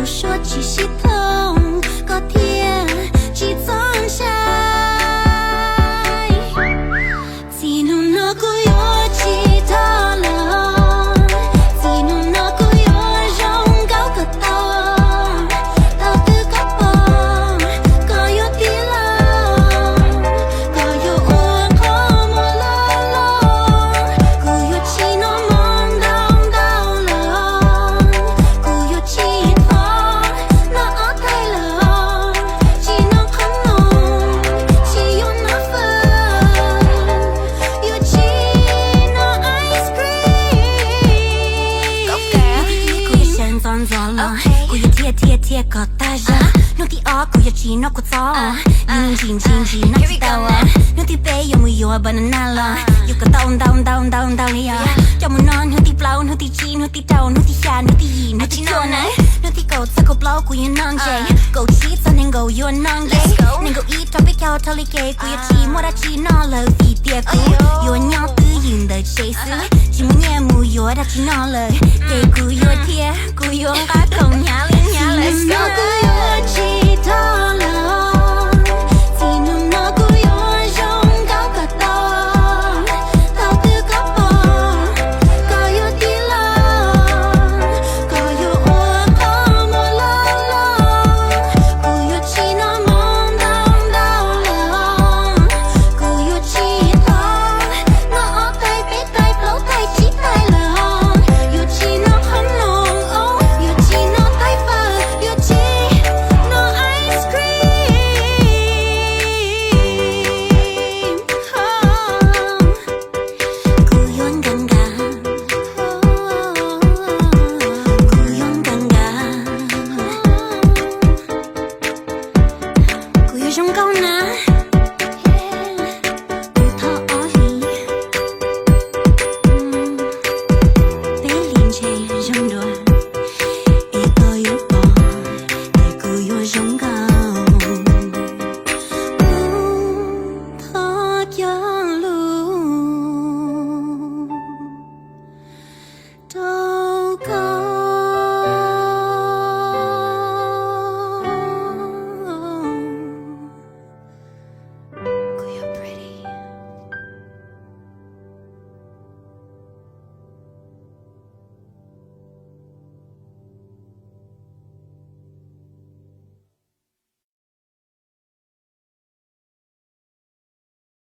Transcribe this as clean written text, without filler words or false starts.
诉说起系统，高铁起总下。贴个大人，弄的二个要起脑壳早，nhìn nhìn nó chỉ tao à, nó thì bé yêu mùi yêu banana lo, yêu cái down liền, cho mùi non, nó thì blow, nó thì chi, nó thì down, nó thì xa, nó thì gì, nó thì cho này, nó thì cầu sa cầu blow của yêu non dây, cầu chi sa nên cầu yêu non dây, nên cầu ít cho biết cao thâu lấy kê, của yêu chi mua ra chi nó lời vì tiệt của yêu nhau tự nhìn đời chế xứ, chỉ muốn nghe mùi yêu đã chỉ nó lời, kê của yêu thiệt, của yêu ta không nhá lên nhá.